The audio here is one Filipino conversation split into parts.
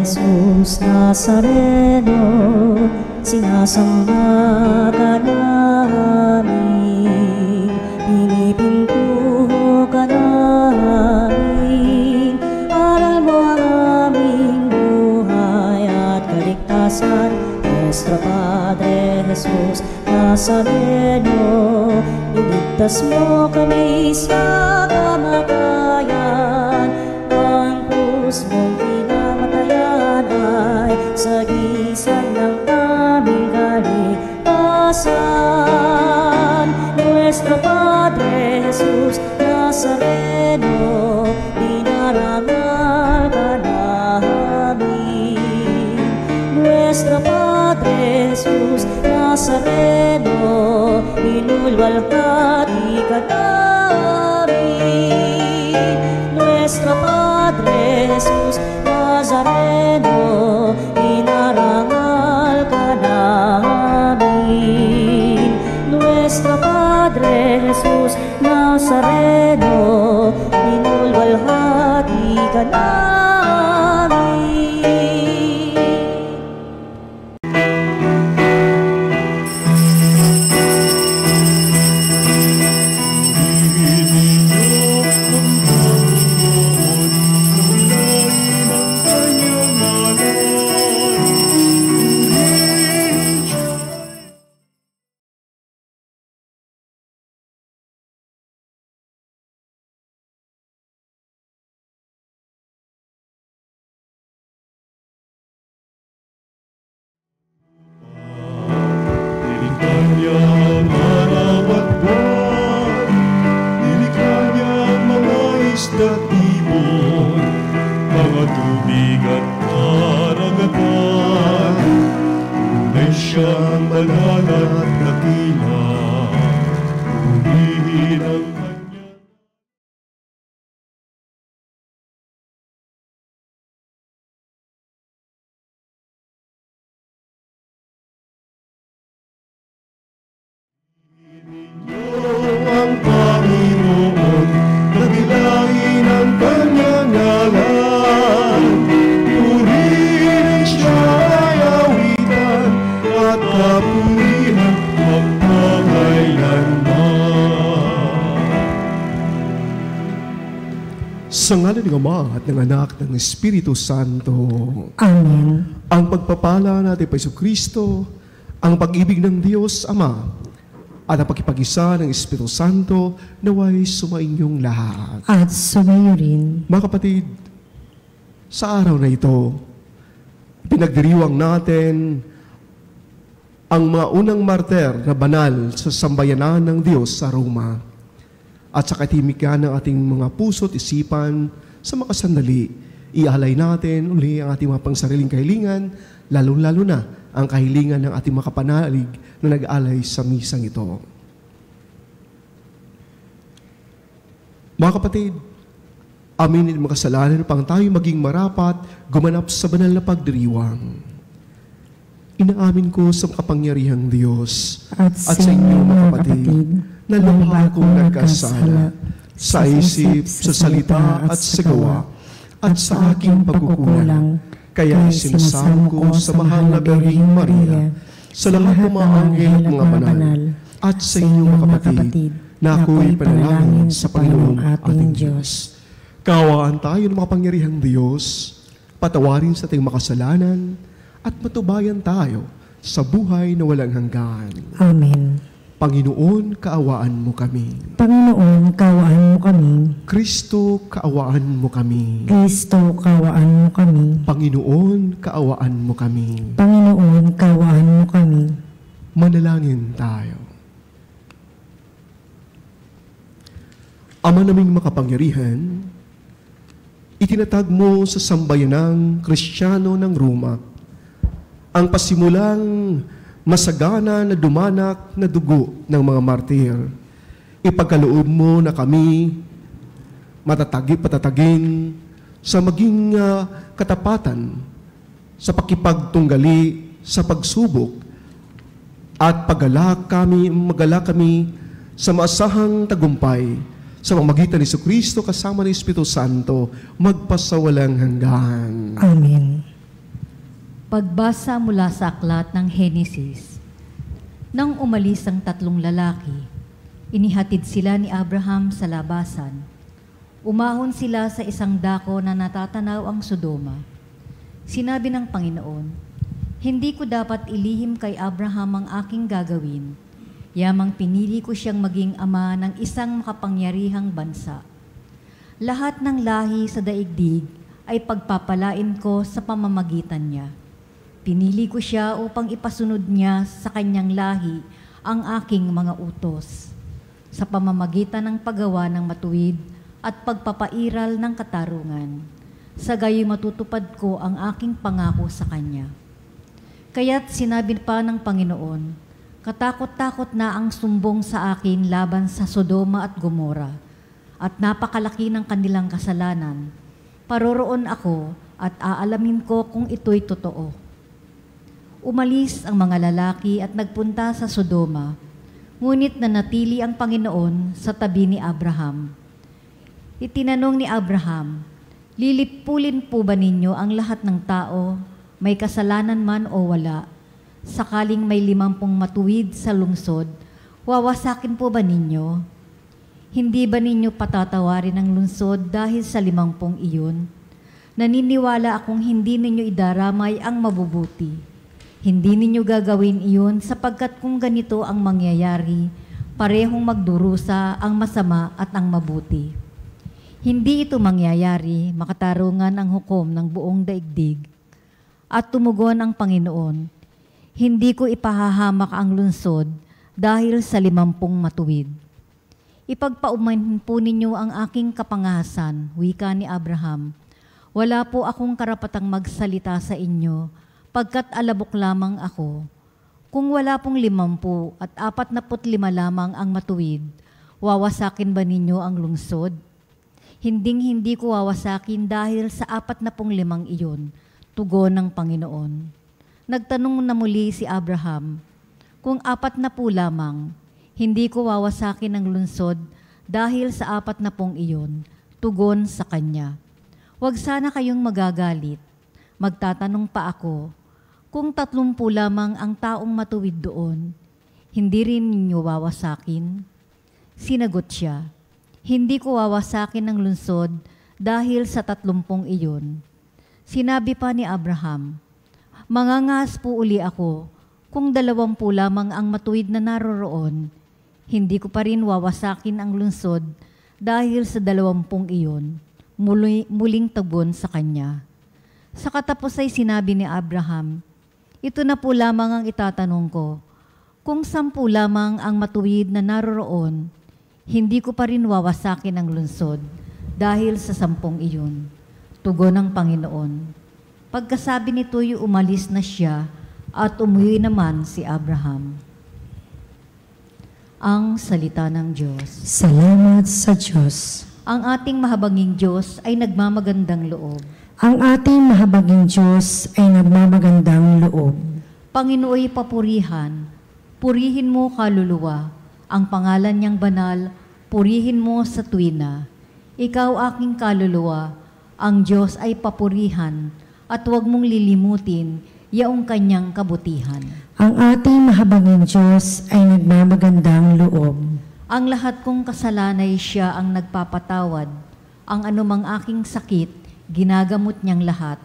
Jesus Nazareno, sinasamba ka namin, pinipintuho ka namin, aral mo ang aming buhay at kaligtasan. Nuestro Padre Jesus Nazareno, iligtas mo kami sa kamatayan, ang krus mong pinamatayan ay sagisag ng aming kaligtasan. Nuestro Padre Jesus Nazareno, dinarangal ka namin. Nuestro Padre Jesus Nazareno, inulwalhati ka namin. Nuestro Padre Jesus Nazareno, inarangal ka namin. Nuestro Padre Jesus Nazareno, inulwalhati ka namin. Sa ngalan ng Ama at ng Anak ng Espiritu Santo. Amen. Ang pagpapala natin pa Jesucristo, ang pag-ibig ng Diyos Ama, at ang pagkipag-isa ng Espiritu Santo naway sumainyong lahat. At sumayo rin. Mga kapatid, sa araw na ito, pinagdiriwang natin ang mga unang martir na banal sa sambayanan ng Diyos sa Roma. At sa katimikan ng ating mga puso't isipan, sa mga sandali, ialay natin uli ang ating mga pangsariling kahilingan, lalo-lalo na ang kahilingan ng ating mga kapanalig na nag-alay sa misang ito. Mga kapatid, aminin ang mga kasalanan upang tayo maging marapat, gumanap sa banal na pagdiriwang. Inaamin ko sa makapangyarihang Diyos at sa inyo mga kapatid, na lubha kong nagkasala sa isip, sa salita at sa gawa at sa aking pagkukulang. Kaya sinasamo ko sa mahal na Birheng Maria, sa lahat ng mga anghel at mga banal, at sa inyo mga kapatid, na ako'y panalangin sa Panginoong ating Diyos. Kaawaan tayo ng makapangyarihang Diyos, patawarin sa ating makasalanan, at matubayan tayo sa buhay na walang hanggan. Amen. Panginoon, kaawaan mo kami. Panginoon, kaawaan mo kami. Kristo, kaawaan mo kami. Kristo, kaawaan mo kami. Panginoon, kaawaan mo kami. Panginoon, kaawaan mo kami. Manalangin tayo. Ama naming makapangyarihan, itinatag mo sa sambayanang Kristiyano ng Roma ang pasimulang masagana na dumanak na dugo ng mga martir. Ipagkaloob mo na kami patatagin sa maging katapatan sa pakipagtunggali sa pagsubok at magala kami sa maasahang tagumpay sa pamamagitan ni Jesucristo kasama ng Espiritu Santo magpasawalang hanggan. Amen. Pagbasa mula sa aklat ng Henesis. Nang umalis ang tatlong lalaki, inihatid sila ni Abraham sa labasan. Umahon sila sa isang dako na natatanaw ang Sodoma. Sinabi ng Panginoon, "Hindi ko dapat ilihim kay Abraham ang aking gagawin, yamang pinili ko siyang maging ama ng isang makapangyarihang bansa. Lahat ng lahi sa daigdig ay pagpapalain ko sa pamamagitan niya. Pinili ko siya upang ipasunod niya sa kanyang lahi ang aking mga utos, sa pamamagitan ng paggawa ng matuwid at pagpapairal ng katarungan. Sa gayoy matutupad ko ang aking pangako sa kanya." Kaya't sinabi pa ng Panginoon, "Katakot-takot na ang sumbong sa akin laban sa Sodoma at Gomora, at napakalaki ng kanilang kasalanan. Paroroon ako at aalamin ko kung ito'y totoo." Umalis ang mga lalaki at nagpunta sa Sodoma, ngunit nanatili ang Panginoon sa tabi ni Abraham. Itinanong ni Abraham, "Lilipulin po ba ninyo ang lahat ng tao, may kasalanan man o wala? Sakaling may 50 matuwid sa lungsod, wawasakin po ba ninyo? Hindi ba ninyo patatawarin ang lungsod dahil sa 50 iyon? Naniniwala akong hindi ninyo idaramay ang mabubuti. Hindi ninyo gagawin iyon sapagkat kung ganito ang mangyayari, parehong magdurusa ang masama at ang mabuti. Hindi ito mangyayari, makatarungan ang hukom ng buong daigdig." At tumugon ang Panginoon, "Hindi ko ipahahamak ang lungsod dahil sa 50 matuwid. Ipagpaumanhin po ninyo ang aking kapangahasan," wika ni Abraham. "Wala po akong karapatang magsalita sa inyo, pagkat alabok lamang ako. Kung wala pong 50 at 45 lamang ang matuwid, wawasakin ba ninyo ang lungsod? Hinding-hindi ko wawasakin dahil sa 45 iyon," tugon ng Panginoon. Nagtanong na muli si Abraham, "Kung 40 lamang, hindi ko wawasakin ang lungsod dahil sa 40 iyon," tugon sa kanya. "Huwag sana kayong magagalit. Magtatanong pa ako, kung 30 lamang ang taong matuwid doon, hindi rin ninyo wawasakin?" Sinagot siya, "Hindi ko wawasakin ang lungsod dahil sa 30 iyon." Sinabi pa ni Abraham, "Mangangas po uli ako, kung 20 lamang ang matuwid na naroroon, hindi ko pa rin wawasakin ang lungsod dahil sa 20 iyon." Muling tugon sa kanya. Sa katapos ay sinabi ni Abraham, "Ito na po lamang ang itatanong ko. Kung 10 lamang ang matuwid na naroroon, hindi ko pa rin wawasakin ang lungsod dahil sa 10 iyon." Tugon ng Panginoon. Pagkasabi nito'y umalis na siya at umuwi naman si Abraham. Ang salita ng Diyos. Salamat sa Diyos. Ang ating mahabaging Diyos ay nagmamagandang loob. Ang ating mahabaging Diyos ay nagmamagandang loob. Panginooy papurihan, purihin mo kaluluwa, ang pangalan niyang banal, purihin mo sa tuwina. Ikaw aking kaluluwa, ang Diyos ay papurihan, at huwag mong lilimutin yaong kanyang kabutihan. Ang ating mahabaging Diyos ay nagmamagandang loob. Ang lahat kong kasalanay siya ang nagpapatawad, ang anumang aking sakit, ginagamot niyang lahat.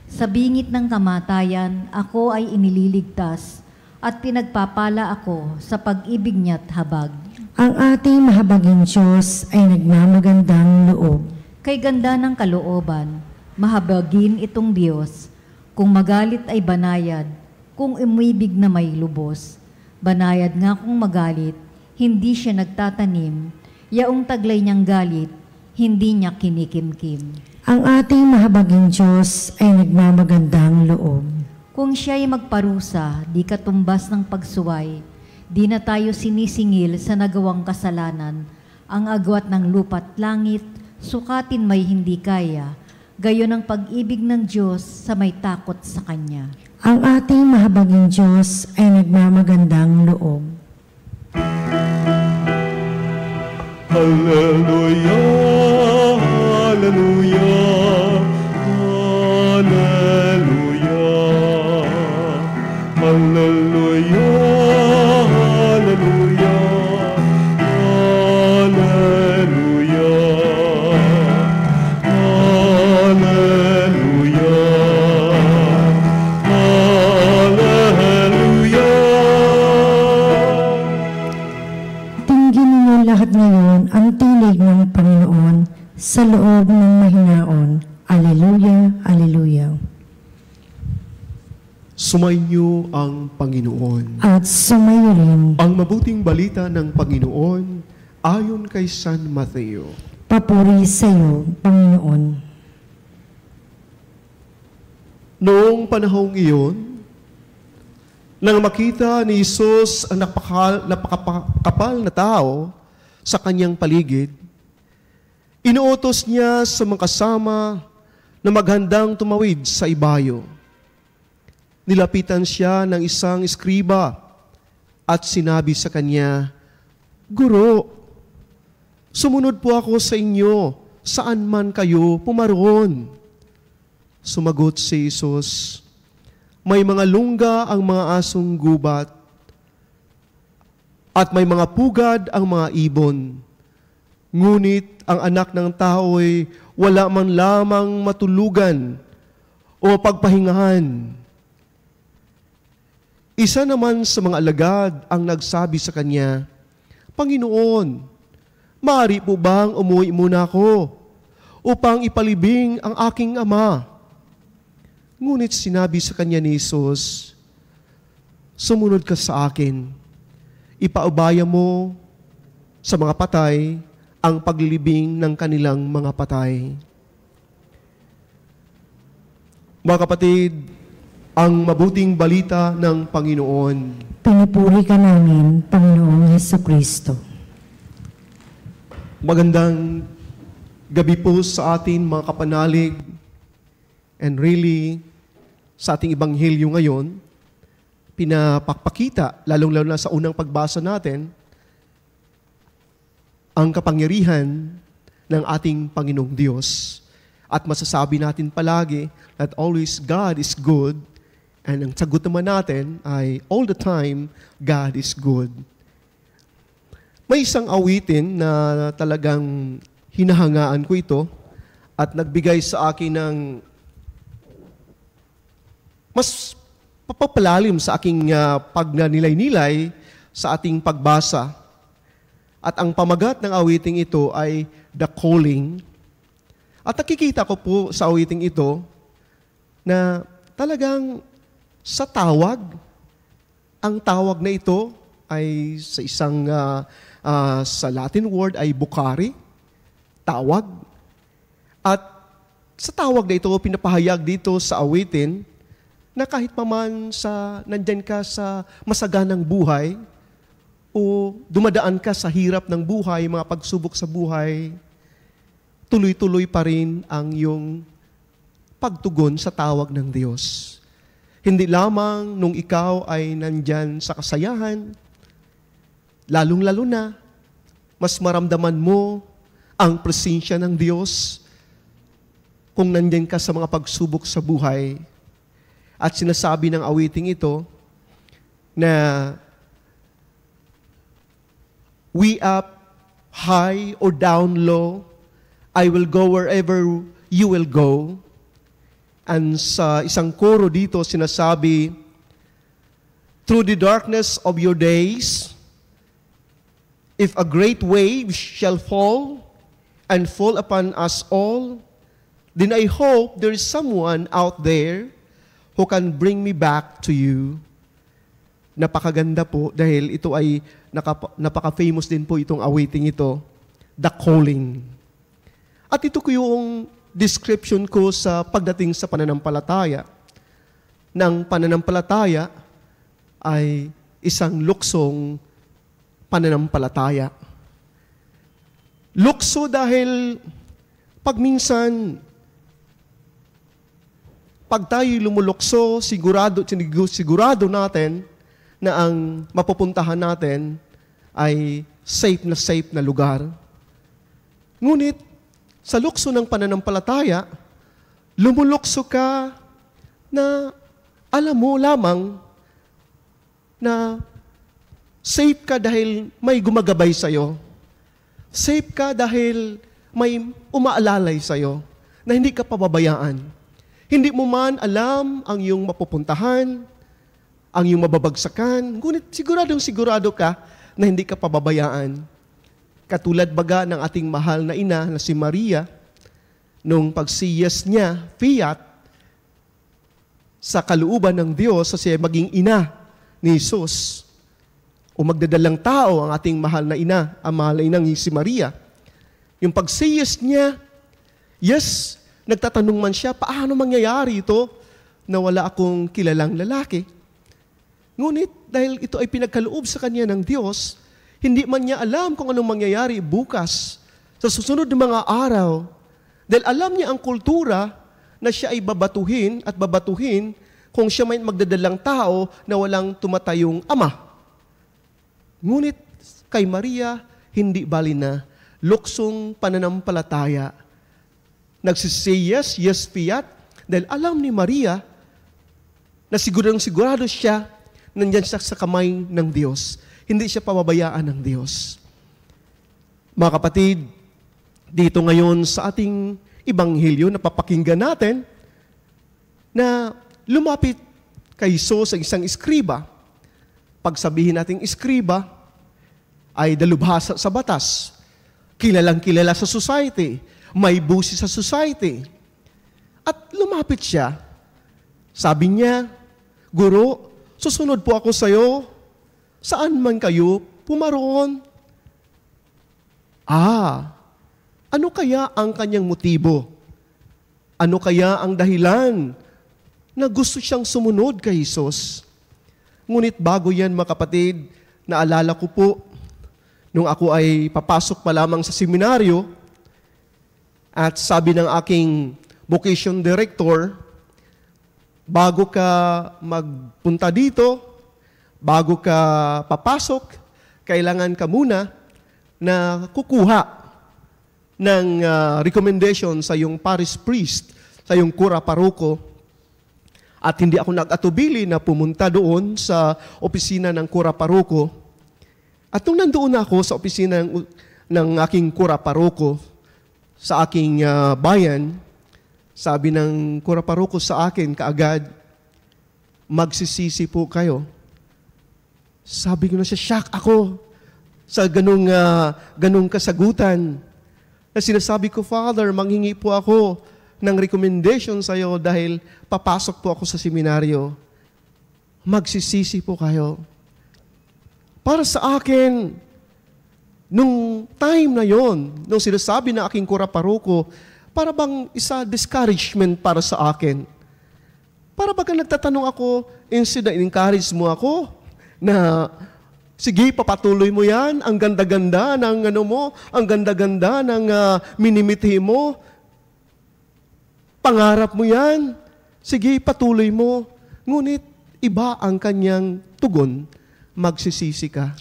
Sa bingit ng kamatayan, ako ay inililigtas at pinagpapala ako sa pag-ibig niya't habag. Ang ating mahabaging Diyos ay nagmamagandang loob. Kay ganda ng kalooban, mahabagin itong Diyos. Kung magalit ay banayad, kung umibig na may lubos. Banayad nga kung magalit, hindi siya nagtatanim. Yaong taglay niyang galit, hindi niya kinikimkim. Ang ating mahabaging Diyos ay nagmamagandang loob. Kung siya'y magparusa, di katumbas ng pagsuway, di na tayo sinisingil sa nagawang kasalanan. Ang agwat ng lupa't langit, sukatin may hindi kaya, gayon ang pag-ibig ng Diyos sa may takot sa Kanya. Ang ating mahabaging Diyos ay nagmamagandang loob. Hallelujah, Hallelujah, Hallelujah. sa loob ng mahinaon. Alleluia, alleluia. Sumainyo ang Panginoon. At sumayo rin. Ang mabuting balita ng Panginoon ayon kay San Mateo. Papuri sa iyo, Panginoon. Noong panahong iyon, nang makita ni Jesus ang napakakapal na tao sa kanyang paligid, inuutos niya sa mga kasama na maghandang tumawid sa ibayo. Nilapitan siya ng isang eskriba at sinabi sa kanya, "Guro, sumunod po ako sa inyo saan man kayo pumaroon." Sumagot si Jesus, "May mga lungga ang mga asong gubat at may mga pugad ang mga ibon. Ngunit ang anak ng tao ay wala man lamang matulugan o pagpahingahan." Isa naman sa mga alagad ang nagsabi sa kanya, "Panginoon, maaari po bang umuwi muna ako upang ipalibing ang aking ama?" Ngunit sinabi sa kanya ni Jesus, "Sumunod ka sa akin. Ipaubaya mo sa mga patay ang paglilibing ng kanilang mga patay." Mga kapatid, ang mabuting balita ng Panginoon. Pinupuri ka namin, Panginoong Hesukristo. Magandang gabi po sa atin mga kapanalig, and really, sa ating Ebanghelyo ngayon, pinapakita, lalong-lalo na sa unang pagbasa natin, ang kapangyarihan ng ating Panginoong Diyos. At masasabi natin palagi that always God is good, and ang sagot naman natin ay all the time, God is good. May isang awitin na talagang hinahangaan ko ito at nagbigay sa akin ng mas papapalalim sa aking pagnanilay-nilay sa ating pagbasa. At ang pamagat ng awiting ito ay The Calling. At nakikita ko po sa awiting ito na talagang sa tawag, ang tawag na ito ay sa isang, sa Latin word ay bukari, tawag. At sa tawag na ito, pinapahayag dito sa awitin, na kahit paman nandyan ka sa masaganang buhay, o dumadaan ka sa hirap ng buhay, mga pagsubok sa buhay, tuloy-tuloy pa rin ang iyong pagtugon sa tawag ng Diyos. Hindi lamang nung ikaw ay nandyan sa kasayahan, lalong-lalo na, mas maramdaman mo ang presensya ng Diyos kung nandyan ka sa mga pagsubok sa buhay. At sinasabi ng awiting ito na we up high or down low, I will go wherever you will go. And sa isang koro dito sinasabi, through the darkness of your days, if a great wave shall fall and fall upon us all, then I hope there is someone out there who can bring me back to you. Napakaganda po dahil ito ay napaka-famous din po itong awiting ito, The Calling. At ito ko yung description ko sa pagdating sa pananampalataya. Nang pananampalataya ay isang luksong pananampalataya. Lukso dahil pag minsan, pag tayo lumulukso, sigurado natin na ang mapupuntahan natin ay safe na lugar. Ngunit, sa lukso ng pananampalataya, lumulukso ka na alam mo lamang na safe ka dahil may gumagabay sa'yo. Safe ka dahil may umaalalay sa'yo na hindi ka pababayaan. Hindi mo man alam ang iyong mapupuntahan, ang iyong mababagsakan, ngunit sigurado ka na hindi ka pababayaan. Katulad baga ng ating mahal na ina na si Maria, nung pagsiyas niya, fiat, sa kalooban ng Diyos sa siya maging ina ni Jesus o magdadalang tao ang ating mahal na ina, ang mahal na inang si Maria. Yung pagsiyas niya, yes, nagtatanong man siya, paano mangyayari ito na wala akong kilalang lalaki? Ngunit dahil ito ay pinagkaloob sa kanya ng Diyos, hindi man niya alam kung anong mangyayari bukas sa susunod na mga araw. Dahil alam niya ang kultura na siya ay babatuhin kung siya may magdadalang tao na walang tumatayong ama. Ngunit kay Maria, hindi bali na luksong pananampalataya. Nagsisay yes, yes fiat, dahil alam ni Maria na sigurado siya nandyan siya sa kamay ng Diyos. Hindi siya pababayaan ng Diyos. Mga kapatid, dito ngayon sa ating Ibanghilyo na papakinggan natin na lumapit kay Jesus ang isang iskriba. Pag sabihin natin iskriba, ay dalubhasa sa batas. Kilalang kilala sa society. May busi sa society. At lumapit siya. Sabi niya, Guro, susunod po ako sa iyo. Saan man kayo pumaroon? Ano kaya ang kanyang motibo? Ano kaya ang dahilan na gusto siyang sumunod kay Jesus? Ngunit bago yan, mga kapatid, naalala ko po, nung ako ay papasok pa lamang sa seminaryo, at sabi ng aking vocation director, bago ka magpunta dito, bago ka papasok, kailangan ka muna na kukuha ng recommendation sa yung parish priest, sa yung kura paroko. At hindi ako nag-atubili na pumunta doon sa opisina ng kura paroko. At nung nandoon ako sa opisina ng aking kura paroko, sa aking bayan, sabi ng kura paroko sa akin kaagad, magsisisi po kayo. Sabi ko na siya, shock ako sa ganung kasagutan. Na sinasabi ko, Father, manghingi po ako ng recommendation sa iyo dahil papasok po ako sa seminaryo. Magsisisi po kayo. Para sa akin, nung time na yon, nung sinasabi na aking kura paroko, para bang isa discouragement para sa akin. Para bang nagtatanong ako, instead na encourage mo ako, na sige, papatuloy mo yan. Ang ganda-ganda ng ang ganda-ganda ng minimithi mo. Pangarap mo yan. Sige, patuloy mo. Ngunit, iba ang kanyang tugon. Magsisisi ka.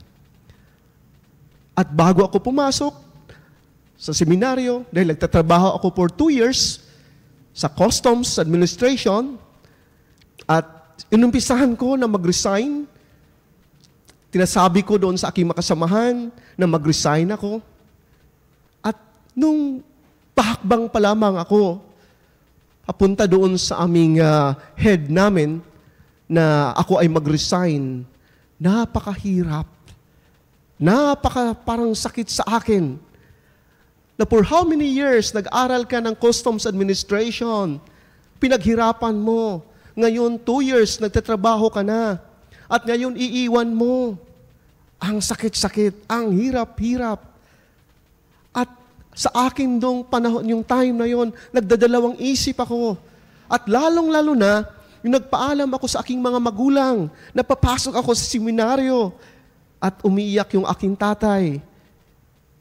At bago ako pumasok sa seminaryo, dahil nagtatrabaho ako for 2 years sa Customs Administration, at inumpisahan ko na mag-resign. Tinasabi ko doon sa aking makasamahan na mag-resign ako. At nung pahakbang pa lamang ako, papunta doon sa aming head namin na ako ay mag-resign, napakahirap. Parang sakit sa akin. Na for how many years nag-aral ka ng Customs Administration, pinaghirapan mo. Ngayon 2 years nagtatrabaho ka na. At ngayon, iiwan mo. Ang sakit-sakit, ang hirap-hirap. At sa akin dong panahon, yung time na yon, nagdadalawang isip ako. At lalong-lalo na, yung nagpaalam ako sa aking mga magulang, na papasok ako sa seminaryo, at umiiyak yung aking tatay.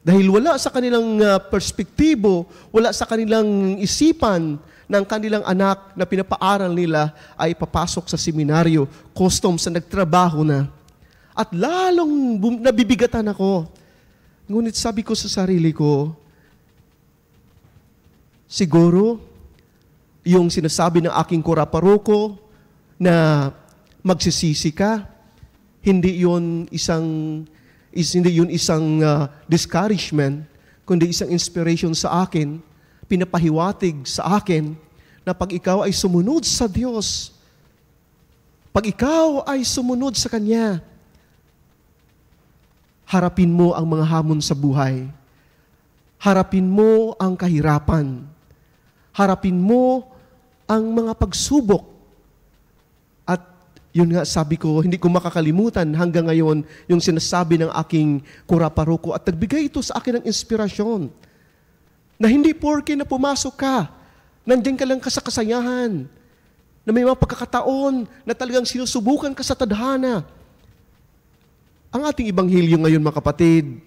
Dahil wala sa kanilang perspektibo, wala sa kanilang isipan, ng kanilang anak na pinapaaral nila ay papasok sa seminaryo, customs na nagtrabaho na. At lalong nabibigatan ako. Ngunit sabi ko sa sarili ko, siguro, yung sinasabi ng aking kura paroko na magsisisi ka, hindi yun isang discouragement, kundi isang inspiration sa akin, pinapahiwatig sa akin na pag ikaw ay sumunod sa Diyos, pag ikaw ay sumunod sa Kanya, harapin mo ang mga hamon sa buhay. Harapin mo ang kahirapan. Harapin mo ang mga pagsubok. At yun nga, sabi ko, hindi ko makakalimutan hanggang ngayon yung sinasabi ng aking kuraparoko at nagbigay ito sa akin ng inspirasyon. Na hindi porke na pumasok ka, nandiyan ka lang kasakasayahan, na may mga pagkakataon na talagang sinusubukan ka sa tadhana. Ang ating ibanghilyo ngayon, mga kapatid,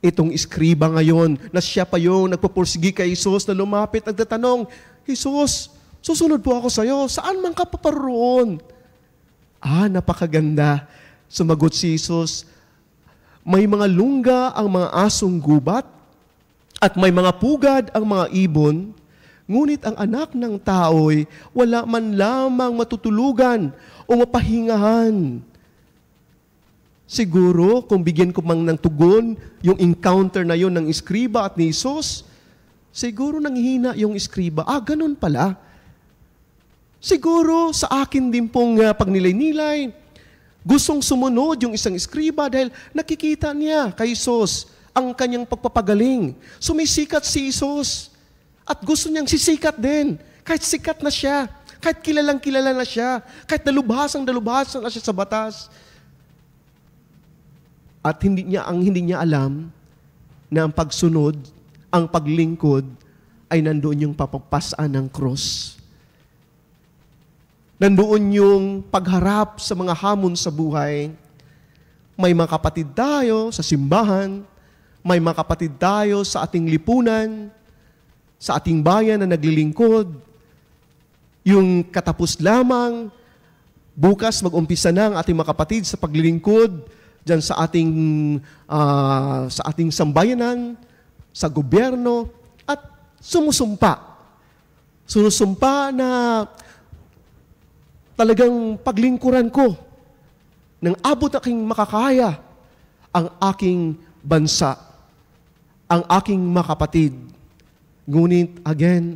itong iskriba ngayon, na siya pa yung nagpupursigi kay Jesus na lumapit, nagtatanong, Jesus, susunod po ako sa iyo, saan man ka paparoon? Napakaganda. Sumagot si Jesus, may mga lungga ang mga asong gubat, at may mga pugad ang mga ibon, ngunit ang anak ng tao'y wala man lamang matutulugan o mapahingahan. Siguro, kung bigyan ko mang ng tugon, yung encounter na yon ng iskriba at ni Jesus, siguro nanghihina yung iskriba. Ganun pala. Siguro, sa akin din pong pagnilay-nilay, gustong sumunod yung isang iskriba dahil nakikita niya kay Jesus ang kanyang pagpapagaling. Sumisikat si Jesus at gusto niyang sisikat din. Kahit sikat na siya, kahit kilalang kilala na siya, kahit dalubhasang na siya sa batas. At hindi niya alam na ang pagsunod, ang paglingkod, ay nandoon yung papagpasaan ng cross. Nandoon yung pagharap sa mga hamon sa buhay. May mga kapatid tayo sa simbahan, may mga kapatid tayo sa ating lipunan, sa ating bayan na naglilingkod. Yung katapos lamang, bukas mag-umpisa na ang ating mga kapatid sa paglilingkod, diyan sa ating sambayanan, sa gobyerno, at sumusumpa. Sumusumpa na talagang paglingkuran ko ng abot aking makakaya ang aking bansa, ang aking mga kapatid. Ngunit again,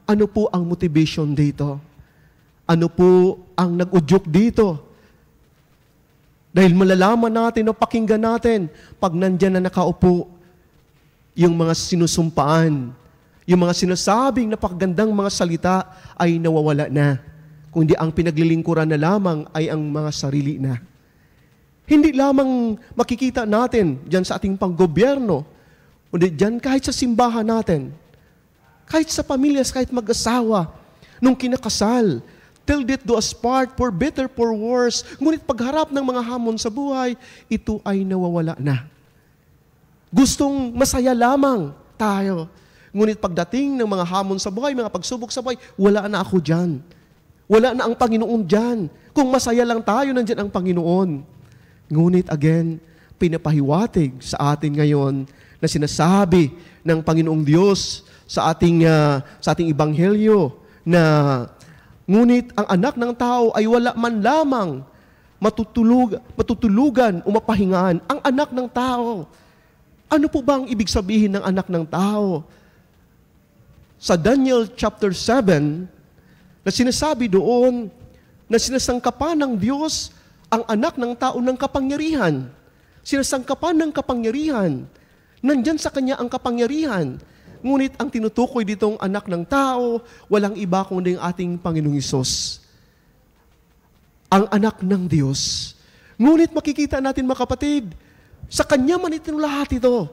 ano po ang motivation dito? Ano po ang nag-udyok dito? Dahil malalaman natin o pakinggan natin pag nandyan na nakaupo yung mga sinusumpaan, yung mga sinasabing napakagandang mga salita ay nawawala na. Kundi ang pinaglilingkuran na lamang ay ang mga sarili na. Hindi lamang makikita natin dyan sa ating panggobyerno, kundi dyan kahit sa simbahan natin, kahit sa pamilya, kahit mag-asawa, nung kinakasal, till death do us part, for better, for worse. Ngunit pagharap ng mga hamon sa buhay, ito ay nawawala na. Gustong masaya lamang tayo. Ngunit pagdating ng mga hamon sa buhay, mga pagsubok sa buhay, wala na ako dyan. Wala na ang Panginoon dyan. Kung masaya lang tayo, nandyan ang Panginoon. Ngunit again, pinapahiwatig sa atin ngayon na sinasabi ng Panginoong Diyos sa ating Ebanghelyo na ngunit ang anak ng tao ay wala man lamang matutulugan o mapahingaan. Ang anak ng tao. Ano po ba ang ibig sabihin ng anak ng tao? Sa Daniel chapter 7, na sinasabi doon na sinasangkapan ng Diyos ang anak ng tao ng kapangyarihan. Sinasangkapan ng kapangyarihan. Nandyan sa Kanya ang kapangyarihan. Ngunit ang tinutukoy ditong anak ng tao, walang iba kundi ang ating Panginoong Hesus. Ang anak ng Diyos. Ngunit makikita natin, mga kapatid, sa Kanya man itong lahat ito.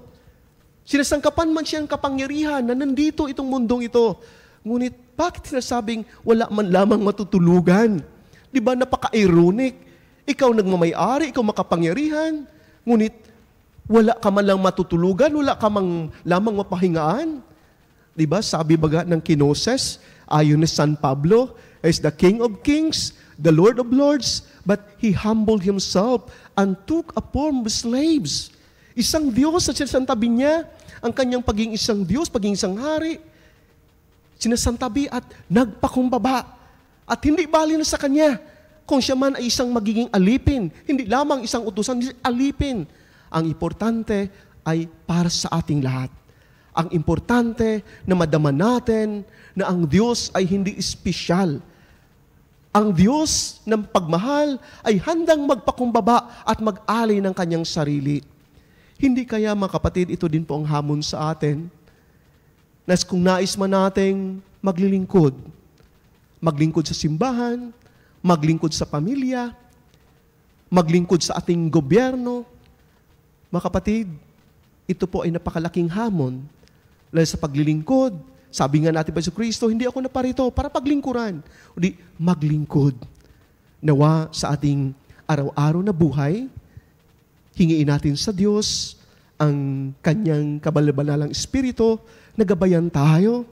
Sinasangkapan man siya ang kapangyarihan na nandito itong mundong ito. Ngunit bakit sinasabing wala man lamang matutulugan? Di ba napaka-ironic? Ikaw nagmamayari, ikaw makapangyarihan, ngunit wala ka man lang matutulugan, wala ka man lamang mapahingaan. Di ba sabi baga ng Kinoses, ayon ni San Pablo, is the King of Kings, the Lord of Lords, but He humbled Himself and took a form of slaves. Isang Diyos at sinasantabi niya ang kanyang pagiging isang Diyos, pagiging isang hari. Sinasantabi at nagpakumbaba. At hindi bali na sa Kanya kung siya man ay isang magiging alipin. Hindi lamang isang utusan, alipin. Ang importante ay para sa ating lahat. Ang importante na madama natin na ang Diyos ay hindi espesyal. Ang Diyos ng pagmahal ay handang magpakumbaba at mag-alay ng Kanyang sarili. Hindi kaya, mga kapatid, ito din po ang hamon sa atin. Na kung nais man nating maglilingkod. Maglingkod sa simbahan, maglingkod sa pamilya, maglingkod sa ating gobyerno. Mga kapatid, ito po ay napakalaking hamon. Dahil sa paglilingkod, sabi nga natin pa sa Kristo, hindi ako naparito para paglingkuran, kundi maglingkod. Nawa sa ating araw-araw na buhay, hingiin natin sa Diyos ang Kanyang kabalbalalang Espiritu, nagabayan tayo,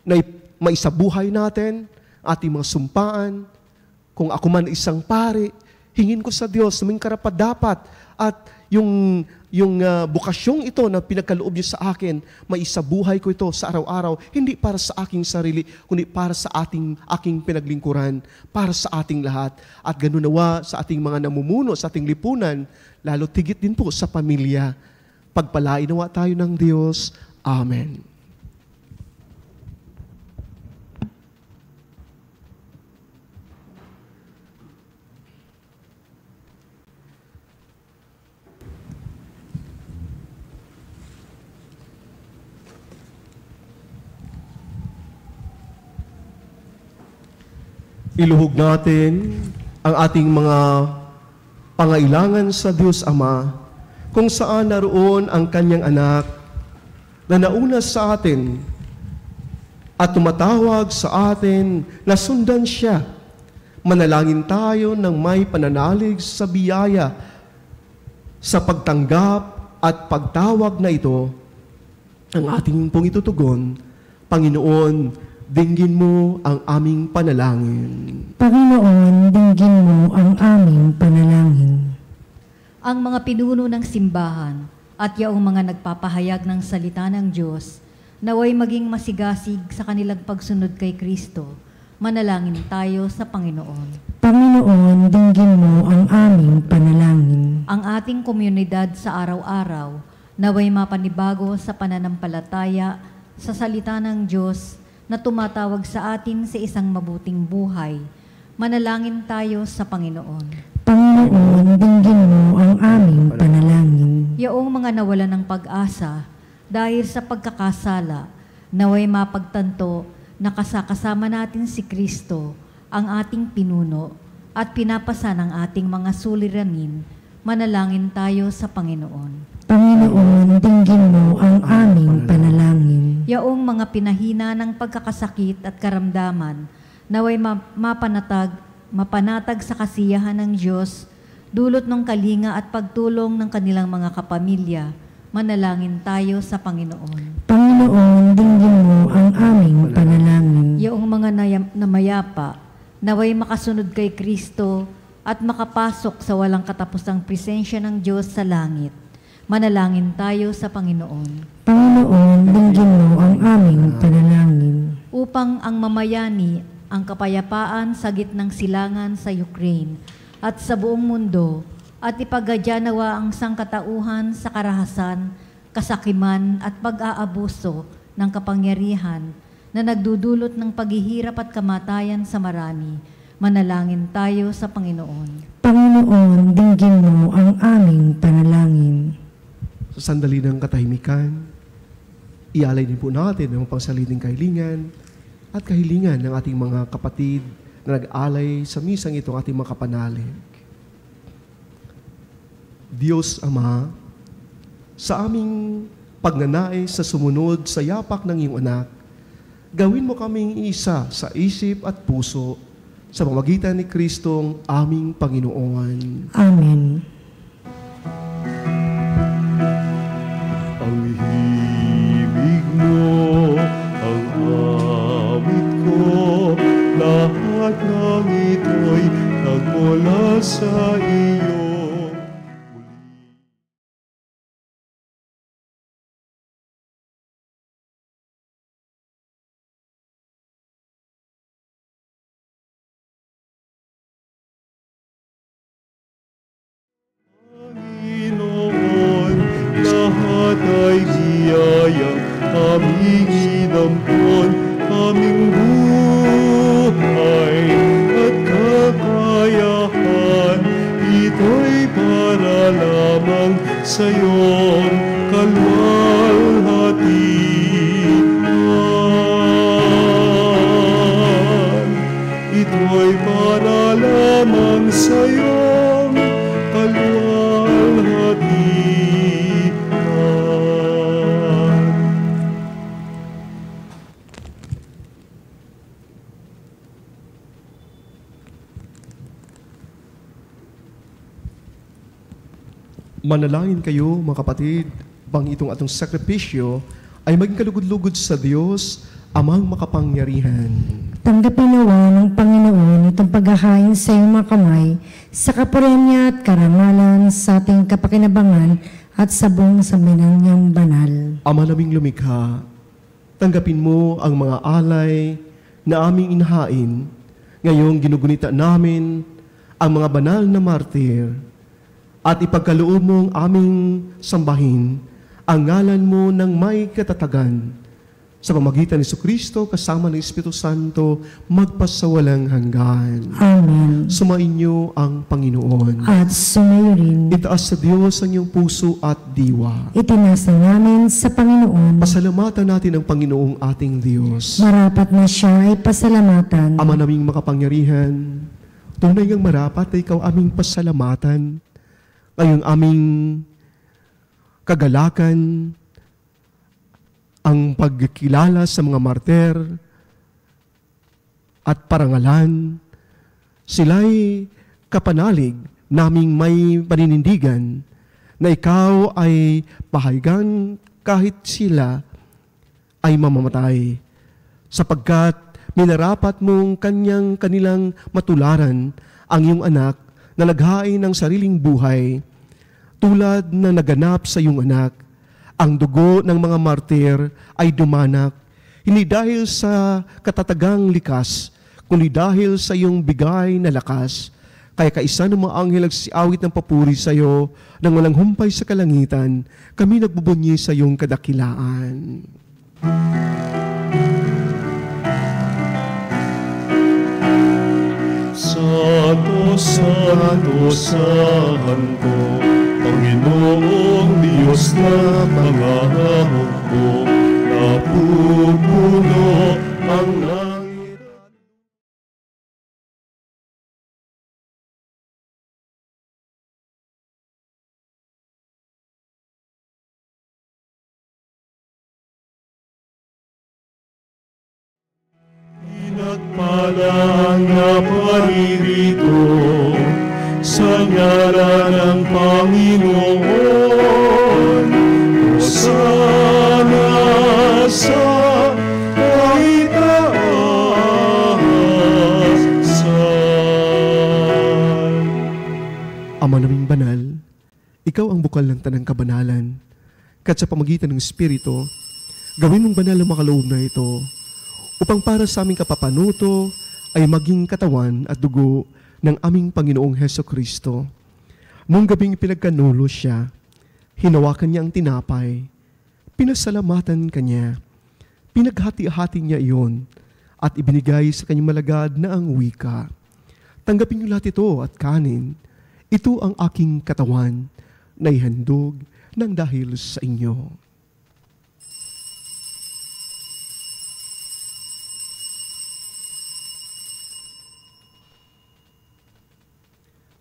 na maisabuhay natin ating mga sumpaan. Kung ako man isang pari, hingin ko sa Diyos na may karapat-dapat at yung bukasyong ito na pinagkaloob niyo sa akin, maisabuhay ko ito sa araw-araw, hindi para sa aking sarili, kundi para sa aking pinaglingkuran, para sa ating lahat. At ganun nawa sa ating mga namumuno, sa ating lipunan, lalo tigit din po sa pamilya. Pagpalain nawa tayo ng Diyos. Amen. Iluhog natin ang ating mga pangailangan sa Diyos Ama, kung saan naroon ang Kanyang anak na nauna sa atin at tumatawag sa atin na sundan Siya. Manalangin tayo ng may pananalig sa biyaya sa pagtanggap at pagtawag na ito. Ang ating pong itutugon, Panginoon, dinggin mo ang aming panalangin. Panginoon, dinggin mo ang aming panalangin. Ang mga pinuno ng simbahan at yaong mga nagpapahayag ng salita ng Diyos, naway maging masigasig sa kanilang pagsunod kay Kristo. Manalangin tayo sa Panginoon. Panginoon, dinggin mo ang aming panalangin. Ang ating komunidad sa araw-araw, naway mapanibago sa pananampalataya sa salita ng Diyos na tumatawag sa atin sa isang mabuting buhay. Manalangin tayo sa Panginoon. Panginoon, dinggin mo ang aming panalangin. Yaong mga nawalan ng pag-asa dahil sa pagkakasala, naway mapagtanto na kasama natin si Kristo, ang ating pinuno, at pinapasa ng ating mga suliranin. Manalangin tayo sa Panginoon. Panginoon, dinggin mo ang aming panalangin. Yaong mga pinahina ng pagkakasakit at karamdaman, naway mapanatag sa kasiyahan ng Diyos, dulot ng kalinga at pagtulong ng kanilang mga kapamilya. Manalangin tayo sa Panginoon. Panginoon, dinggin mo ang aming panalangin. Yaong mga namayapa, naway makasunod kay Kristo at makapasok sa walang katapusang presensya ng Diyos sa langit. Manalangin tayo sa Panginoon. Panginoon, dinggin mo ang aming panalangin. Upang ang mamayani ang kapayapaan sa gitnang silangan sa Ukraine at sa buong mundo, at ipagadya nawa ang sangkatauhan sa karahasan, kasakiman at pag-aabuso ng kapangyarihan na nagdudulot ng paghihirap at kamatayan sa marami. Manalangin tayo sa Panginoon. Panginoon, dinggin mo ang aming panalangin. Sa sandali ng katahimikan, ialay din po natin ang pangsaliting kahilingan at kahilingan ng ating mga kapatid na nag-alay sa misang itong ating mga kapanalig. Diyos Ama, sa aming pagnanais sa sumunod sa yapak ng iyong anak, gawin mo kaming isa sa isip at puso sa pamamagitan ni Kristong aming Panginoon. Amen. Ang himig mo, ang awit ko, lahat ng ito'y nagmula sa iyo. Panginoon, lahat ay biyayang aming inampon, aming buhay at kakayahan. Ito'y para lamang sa iyong kalwalhati. lamang sa'yong kalwalhatian. Manalangin kayo, mga kapatid, bang itong atong sakripisyo ay maging kalugod-lugod sa Diyos, Amang makapangyarihan. Tanggapin nawa ng Panginoon itong paghahain sa iyong mga kamay, sa kapurihan niya at karamalan sa ating kapakinabangan at sa buong sambayanan niyang banal. Ama naming lumikha, tanggapin mo ang mga alay na aming inahain. Ngayong ginugunita namin ang mga banal na martir at ipagkaloob mong aming sambahin ang ngalan mo ng may katatagan sa pamagitan ni Jesucristo kasama ng Espiritu Santo magpasawalang hanggan. Amen. Sumainyo ang Panginoon. At sumayo rin. Itaas sa Diyos ang iyong puso at diwa. Itinasa namin sa Panginoon. Pasalamatan natin ang Panginoong ating Diyos. Marapat na siya ay pasalamatan. Ama naming makapangyarihan, tunay ngang marapat na ikaw aming pasalamatan. Ngayong aming kagalakan, ang pagkilala sa mga martir at parangalan, sila'y kapanalig naming may paninindigan na ikaw ay pahaygan kahit sila ay mamamatay, sapagkat minarapat mong kanilang matularan ang iyong anak na naghain ng sariling buhay, tulad na naganap sa iyong anak. Ang dugo ng mga martir ay dumanak, hindi dahil sa katatagang likas, kundi dahil sa iyong bigay na lakas. Kaya kaisa ng mga anghel nagsiawit ng papuri sa iyo, nang walang humpay sa kalangitan, kami nagbubunyi sa iyong kadakilaan. Santo, Santo, Santo, Panginoong Diyos na pangahawak ko, napupuno ang langit. Pinagpalang na paririto sa ngalan ng Panginoon, Hosana sa kaitaasan. Ama naming banal, ikaw ang bukal ng tanang kabanalan, kat sa pamagitan ng Espiritu, gawin mong banal ang makaloob na ito, upang para sa aming kapapanuto ay maging katawan at dugo ng aming Panginoong Hesukristo. Noong gabing pinagkanulo siya, hinawakan niya ang tinapay, pinasalamatan kanya, pinaghati-hati niya iyon, at ibinigay sa kanyang malagad na ang wika. Tanggapin niyo lahat ito at kanin. Ito ang aking katawan na ihandog ng dahil sa inyo.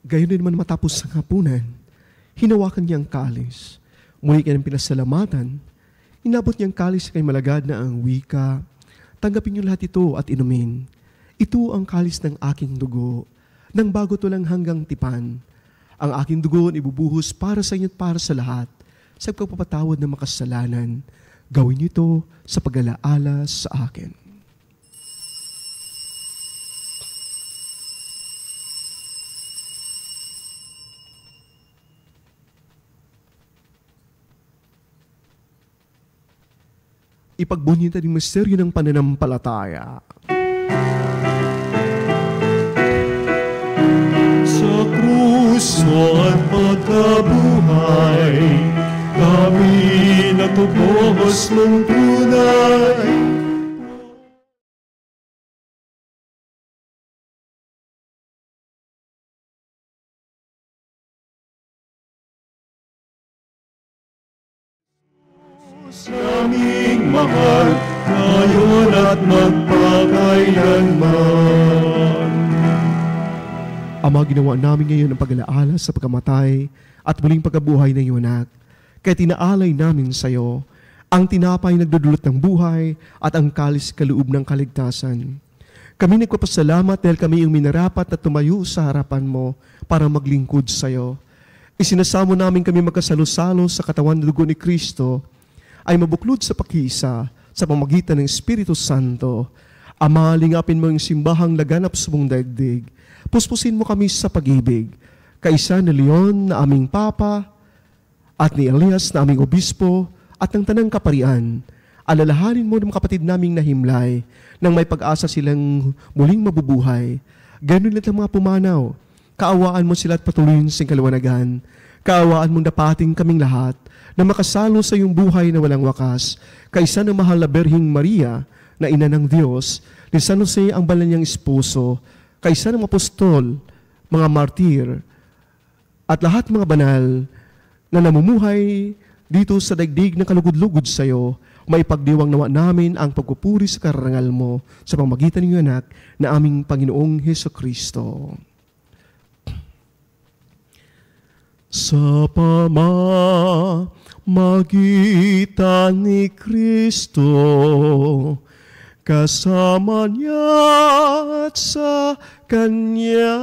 Gayon din naman matapos ang hapunan, hinawakan niya ang kalis. Muli kanyang pinasalamatan, inabot niya ang kalis sa kanyang malagad na ang wika. Tanggapin niyo lahat ito at inumin. Ito ang kalis ng aking dugo, ng bago tulang hanggang tipan. Ang aking dugo ibubuhos para sa inyo at para sa lahat, sa pagpapatawad ng makasalanan. Gawin niyo ito sa pag-alaala sa akin. Ipagbunyitan ng misteryo ng pananampalataya. Sa kruso at pagkabuhay, kami natubos ng tunay. Naming mahal, ngayon at magpakailanman. Ama, ginawa namin ngayon ang pag-alaala sa pagkamatay at muling pagkabuhay ng iyong anak. Kaya tinaalay namin sa iyo ang tinapay nagdudulot ng buhay at ang kalis kaloob ng kaligtasan. Kami nagpapasalamat dahil kami yung minarapat na tumayo sa harapan mo para maglingkod sa iyo. Isinasamo namin kami magkasalo-salo sa katawan ng dugo ni Kristo ay mabuklod sa pakiisa sa pamagitan ng Espiritu Santo. Ama, lingapin mo yung simbahang laganap sa buong daigdig. Puspusin mo kami sa pag-ibig. Kaisa ni Leon na aming Papa at ni Elias na aming Obispo at ng Tanang Kaparian. Alalahanin mo ng kapatid naming nahimlay nang may pag-asa silang muling mabubuhay. Ganun lang ang mga pumanaw. Kaawaan mo sila at patuloyin sa kaliwanagan. Kaawaan mong dapating kaming lahat na makasalo sa iyong buhay na walang wakas. Kaisa ng mahal na Berhing Maria na ina ng Diyos, ni San Jose ang banal niyang esposo, kaisa ng apostol, mga martir, at lahat mga banal na namumuhay dito sa daigdig na kalugod-lugod sa iyo, maipagdiwang nawa namin ang pagpupuri sa karangal mo sa pamamagitan ng iyong anak na aming Panginoong Hesukristo. Sa pamamagitan ni Kristo, kasama niya at sa Kanya,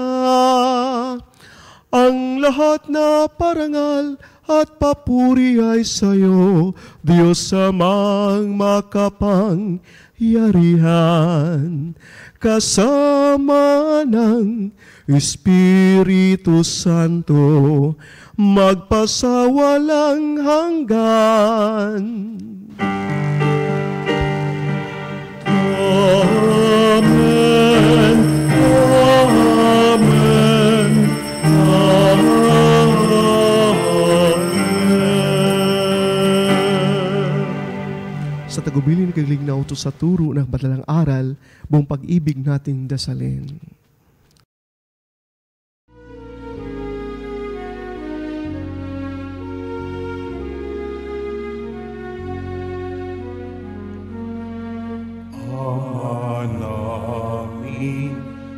ang lahat na parangal at papuri ay sa iyo, Diyos Amang makapangyarihan, kasama ng Espiritu Santo, magpasawalang hanggan. Amen, Amen, Amen. Sa tagubilin ng kagaling na utos sa turo ng batalang aral, buong pag-ibig nating dasalin.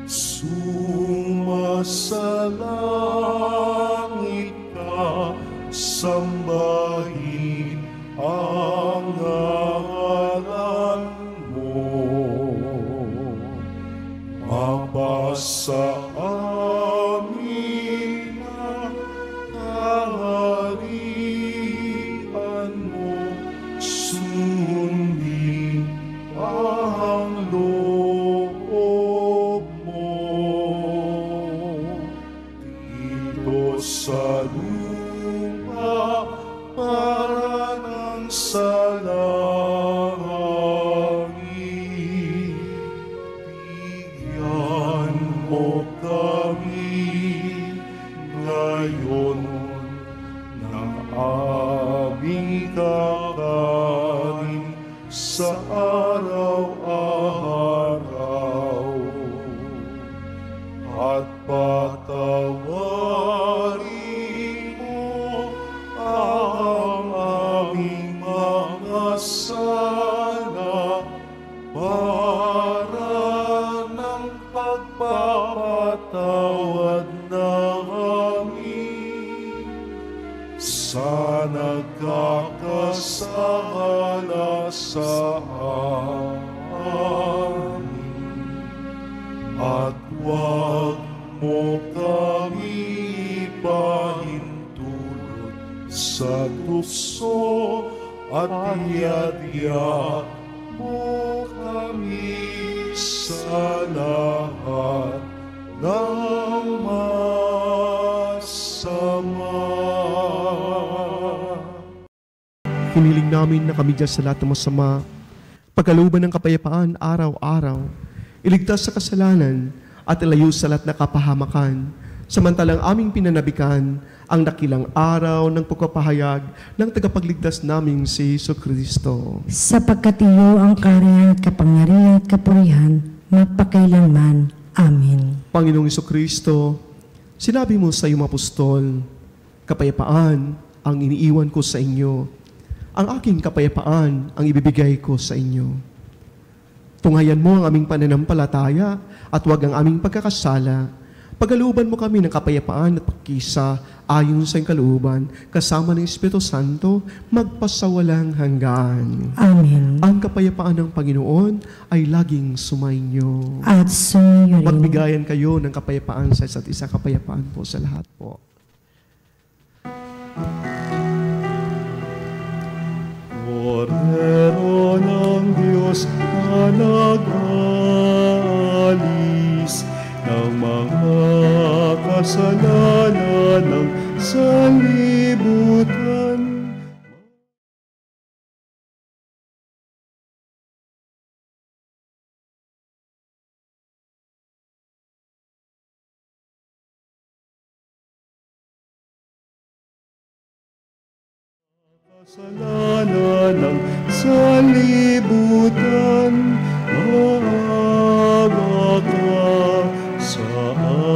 Sumasalangit ka, sambahin ang ngalan mo. Mapasa amin ang kaharian mo, sundin ang loob mo. Dito sa lupa para ng sa langit, bigyan mo kami ngayon ng aming kakanin sa araw-araw, at patawarin mo ang aming mga sala para ng pagpapatawad namin sa nagkakasala sa amin. At huwag mo kami pahintulot sa tukso, at iadya mo kami sa lahat ng masama. Hiniling namin na kami dyan sa lahat ng masama, pagkalooban ng kapayapaan araw-araw, iligtas sa kasalanan at ilayo sa lahat na kapahamakan, samantalang aming pinanabikan ang dakilang araw ng pagpapahayag ng tagapagligtas naming si Jesucristo. Sapagkat iyo ang kaharian at kapangyarihan at kapurihan, magpakailanman. Amen. Panginoong Jesucristo, sinabi mo sa iyong apostol, kapayapaan ang iniiwan ko sa inyo, ang aking kapayapaan ang ibibigay ko sa inyo. Tunghayan mo ang aming pananampalataya at huwag ang aming pagkakasala. Pagkalooban mo kami ng kapayapaan at pagkisa ayon sa iyong kalooban, kasama ng Espiritu Santo, magpasawalang hanggan. Amen. Ang kapayapaan ng Panginoon ay laging sumainyo. At sumayo rin. Magbigayan kayo ng kapayapaan sa isa't isa. Kapayapaan po sa lahat po. Kordero ng Diyos na nag-alis ng mga kasalanan ng sanlibutan. Kasalanan ng sanlibutan, maawa ka sa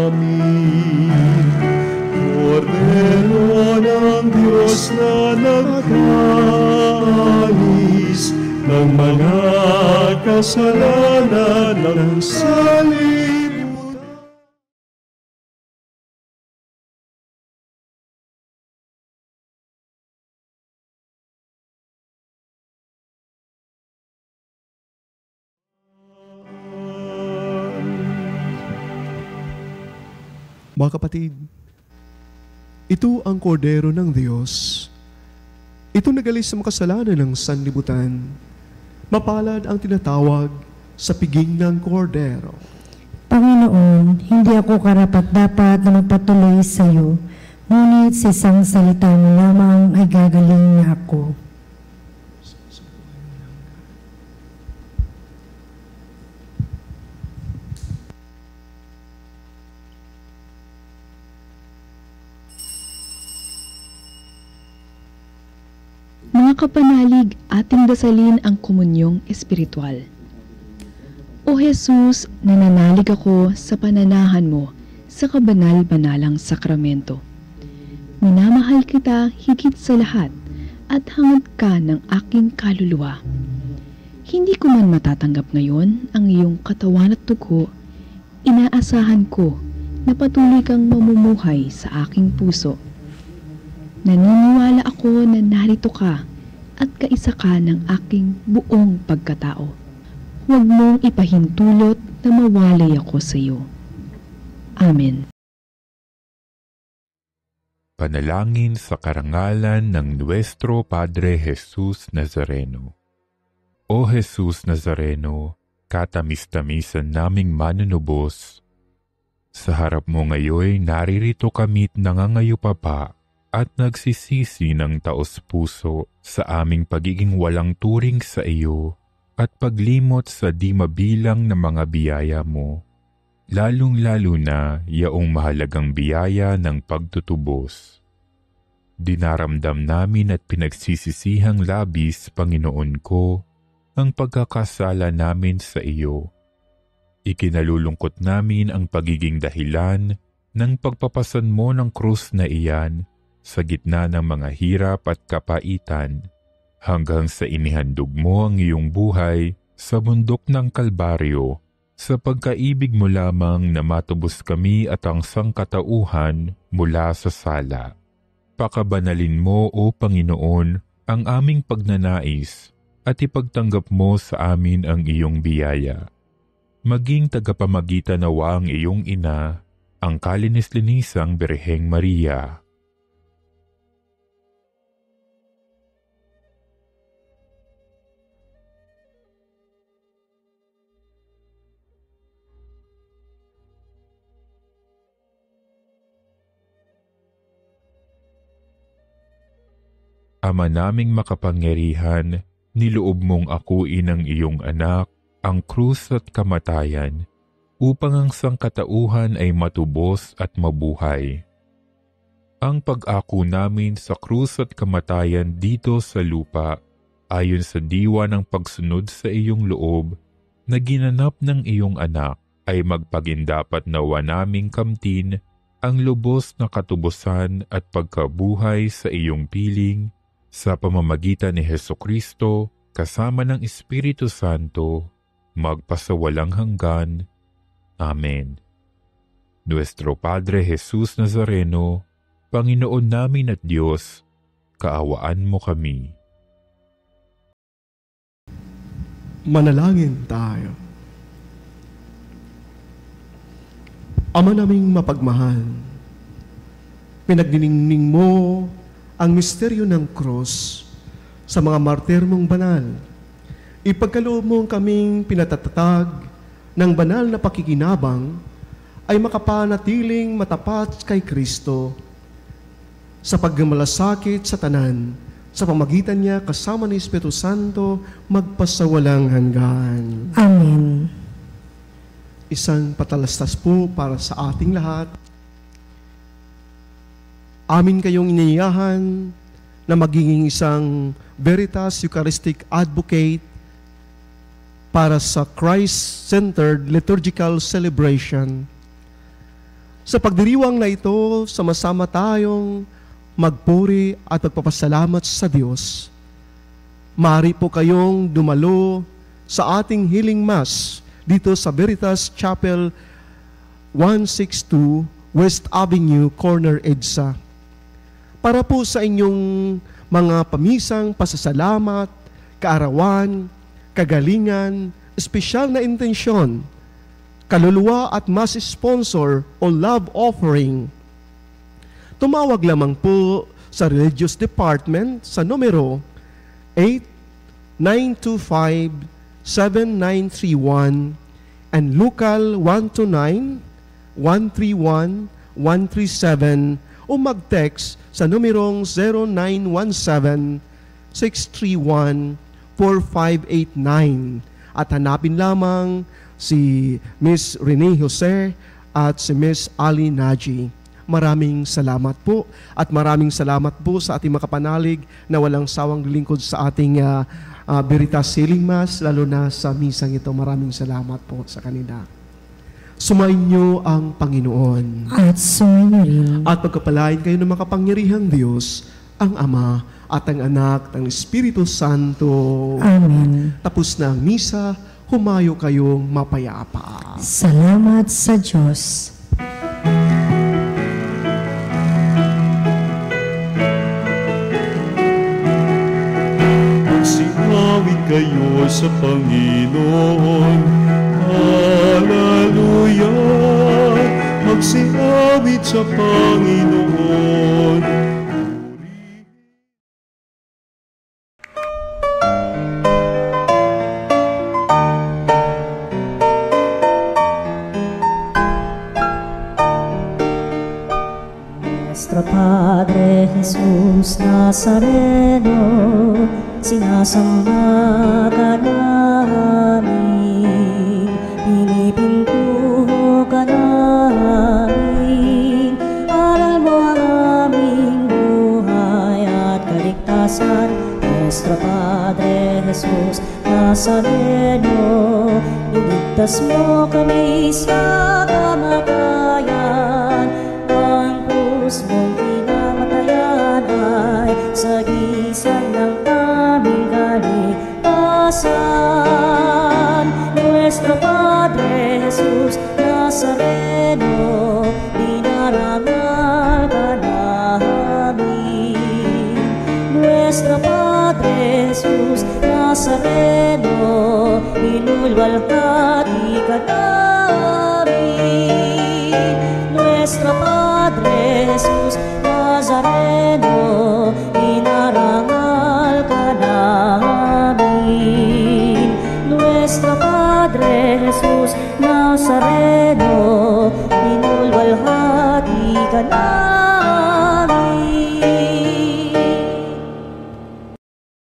amin. Kordero ng Diyos na nag-alis ng mga kasalanan ng sanlibutan. Mga kapatid, ito ang kordero ng Diyos. Ito nagalis sa makasalanan ng sanlibutan. Mapalad ang tinatawag sa piging ng kordero. Panginoon, hindi ako karapat-dapat na magpatuloy sa iyo, ngunit sa isang salita mo lamang ay gagaling na ako. Mga kapanalig, ating dasalin ang komunyong espiritual. O Jesus, nananalig ako sa pananahan mo sa kabanal-banalang sakramento. Minamahal kita higit sa lahat at hangad ka ng aking kaluluwa. Hindi ko man matatanggap ngayon ang iyong katawan at dugo, inaasahan ko na patuloy kang mamumuhay sa aking puso. Naniniwala ako na narito ka at kaisa ka ng aking buong pagkatao. Huwag mong ipahintulot na mawalay ako sa iyo. Amen. Panalangin sa karangalan ng Nuestro Padre Jesus Nazareno. O Jesus Nazareno, katamis-tamisan naming manunubos, sa harap mo ngayon naririto kami't nangangayupapa at nagsisisi ng taos-puso sa aming pagiging walang turing sa iyo at paglimot sa di mabilang na mga biyaya mo, lalong-lalo na yaong mahalagang biyaya ng pagtutubos. Dinaramdam namin at pinagsisisihang labis, Panginoon ko, ang pagkakasala namin sa iyo. Ikinalulungkot namin ang pagiging dahilan ng pagpapasan mo ng krus na iyan sa gitna ng mga hirap at kapaitan, hanggang sa inihandog mo ang iyong buhay sa bundok ng Kalbaryo, sa pagkaibig mo lamang na matubos kami at ang sangkatauhan mula sa sala. Pakabanalin mo, O Panginoon, ang aming pagnanais at ipagtanggap mo sa amin ang iyong biyaya. Maging tagapamagitan nawa ang iyong ina, ang kalinis-linisang Birheng Maria. Ama naming makapangyarihan, niloob mong akuin ang iyong anak, ang krus at kamatayan, upang ang sangkatauhan ay matubos at mabuhay. Ang pag-ako namin sa krus at kamatayan dito sa lupa, ayon sa diwa ng pagsunod sa iyong loob, na ginanap ng iyong anak, ay magpagindapat nawa naming kamtin ang lubos na katubusan at pagkabuhay sa iyong piling, sa pamamagitan ni Hesukristo, kasama ng Espiritu Santo, magpasawalang hanggan. Amen. Nuestro Padre Jesus Nazareno, Panginoon namin at Diyos, kaawaan mo kami. Manalangin tayo. Ama naming mapagmahal, pinagdiningning mo ang misteryo ng krus sa mga martir mong banal. Ipagkaloob mo kaming pinatatatag ng banal na pakikinabang ay makapanatiling matapat kay Kristo sa pagmalasakit sa tanan, sa pamagitan niya kasama ni Espiritu Santo magpasawalang hanggan. Amen. Isang patalastas po para sa ating lahat. Amin kayong iniyahan na magiging isang Veritas Eucharistic Advocate para sa Christ-centered liturgical celebration. Sa pagdiriwang na ito, sama-sama tayong magpuri at magpapasalamat sa Diyos. Maaari po kayong dumalo sa ating healing mass dito sa Veritas Chapel 162 West Avenue, Corner EDSA. Para po sa inyong mga pamisang pasasalamat, kaarawan, kagalingan, espesyal na intensyon, kaluluwa at mass sponsor o love offering, tumawag lamang po sa Religious Department sa numero 8925-7931 and local 129-131-137 o mag-text sa numerong 0917-631-4589 at hanapin lamang si Miss Rene Jose at si Miss Ali Naji. Maraming salamat po at maraming salamat po sa ating makapanalig na walang sawang lingkod sa ating Veritas Healing Mass, lalo na sa misang ito. Maraming salamat po sa kanila. Sumainyo ang Panginoon. At sumainyo rin. At pagkapalain kayo ng makapangyarihang Diyos, ang Ama at ang Anak ng Espiritu Santo. Amen. Tapos na ang misa, humayo kayong mapayapa. Salamat sa Diyos. Magsingawit kayo sa Panginoon. Hallelujah! Magsingawit sa Panginoon. Nuestro Padre Jesus Nazareno, sinasamba ka namin, pinipintuho ka namin, aral mo ang aming buhay at kaligtasan. Nuestro Padre Jesus Nazareno, iligtas mo kami sa kamatayan, ang krus mong pinamatayan ay sagisag ng aming kaligtasan. Nuestro Padre Jesus Nazareno, dinarangal ka namin. Nuestro Padre Jesus Nazareno, inulwalhati ka namin. Nuestro Padre Jesus Nazareno, inarangal ka namin. Nuestro Padre Jesus Nazareno, inulwalhati ka namin.